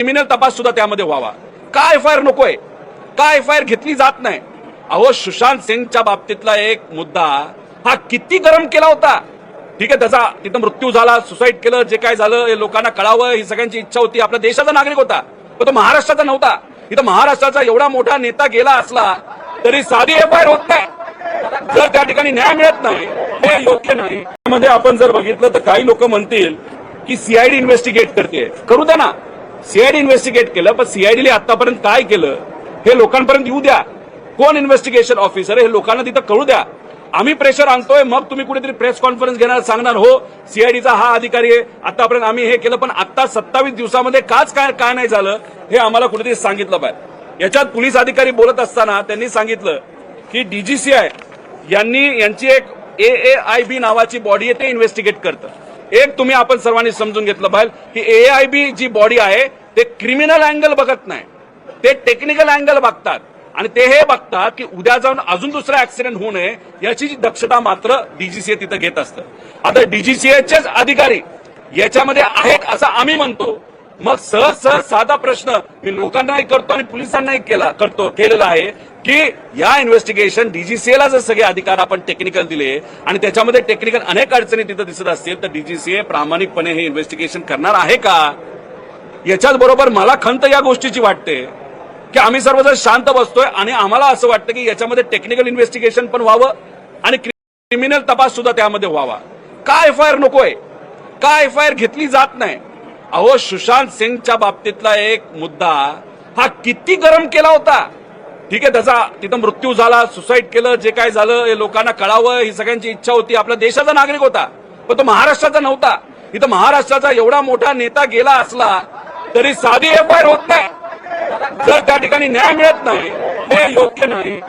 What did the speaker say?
Criminal तपास सुद्धा त्यामध्ये व्हावा। का एफआयआर नकोय, का एफआयआर घेतली जात नाही? अहो, सुशांत सिंगच्या बाबतीतला एक मुद्दा हा किती गरम केला होता। ठीक आहे, त्याचा तिथं मृत्यू झाला, सुसाईड केलं, जे काय झालं हे लोकांना कळावं ही सगळ्यांची इच्छा होती। आपल्या देशाचा नागरिक होता, पण तो महाराष्ट्राचा नव्हता। इथं महाराष्ट्राचा एवढा मोठा नेता गेला असला तरी साधी एफआयआर होत नाही। जर त्या ठिकाणी न्याय मिळत नाही हे योग्य नाही। त्यामध्ये आपण जर बघितलं तर काही लोक म्हणतील की सीआयडी इन्व्हेस्टिगेट करते, करू द्या ना। सीआयडी इन्व्हेस्टिगेट केलं, पण सीआयडीने आतापर्यंत काय केलं हे लोकांपर्यंत येऊ द्या। कोण इन्व्हेस्टिगेशन ऑफिसर हे लोकांना तिथं कळू द्या। आम्ही प्रेशर आणतोय, मग तुम्ही कुठेतरी प्रेस कॉन्फरन्स घेणार, सांगणार हो सीआयडीचा हा अधिकारी आहे, आतापर्यंत आम्ही हे केलं, पण आता 27 दिवसामध्ये काय नाही झालं हे आम्हाला कुठेतरी सांगितलं पाहिजे। याच्यात पोलीस अधिकारी बोलत असताना त्यांनी सांगितलं की डीजीसीआय यांची एक AAIB नावाची बॉडी आहे, ते इन्व्हेस्टिगेट करतं। एक तुम्ही आपण सर्वांनी समजून घेतलं पाहिजे की AAIB जी बॉडी आहे ते क्रिमिनल अँगल बघत नाही, ते टेक्निकल अँगल बघतात आणि ते हे बघतात की उद्या जाऊन अजून दुसरा ऍक्सिडेंट होऊ नये याची दक्षता मात्र डीजीसीए तिथं घेत असतं। आता डीजीसीएचेच अधिकारी याच्यामध्ये आहेत असं आम्ही म्हणतो, मग सहज साधा प्रश्न मी लोकांनाही करतो आणि पोलिसांनाही केलेला आहे की या इन्व्हेस्टिगेशन डीजीसीएला जर सगळे अधिकार आपण टेक्निकल दिले आणि त्याच्यामध्ये टेक्निकल अनेक अडचणी तिथं दिसत असतील तर डीजीसीए प्रामाणिकपणे हे इन्व्हेस्टिगेशन करणार आहे का? याच्याच बरोबर मला खंत या गोष्टीची वाटते की आम्ही सर्वजण शांत बसतोय आणि आम्हाला असं वाटतं की याच्यामध्ये टेक्निकल इन्व्हेस्टिगेशन पण व्हावं आणि क्रिमिनल तपास सुद्धा त्यामध्ये व्हावा। का एफआयआर नकोय, का एफआयआर घेतली जात नाही? अहो, सुशांत सिंगच्या बाबतीतला एक मुद्दा हा किती गरम केला होता। ठीक आहे, त्याचा तिथं मृत्यू झाला, सुसाईड केलं, जे काय झालं हे लोकांना कळावं ही सगळ्यांची इच्छा होती। आपल्या देशाचा नागरिक होता, पण तो महाराष्ट्राचा नव्हता। इथं महाराष्ट्राचा एवढा मोठा नेता गेला असला तरी साधी एफआयआर होत नाही। जर त्या ठिकाणी न्याय मिळत नाही हे योग्य नाही।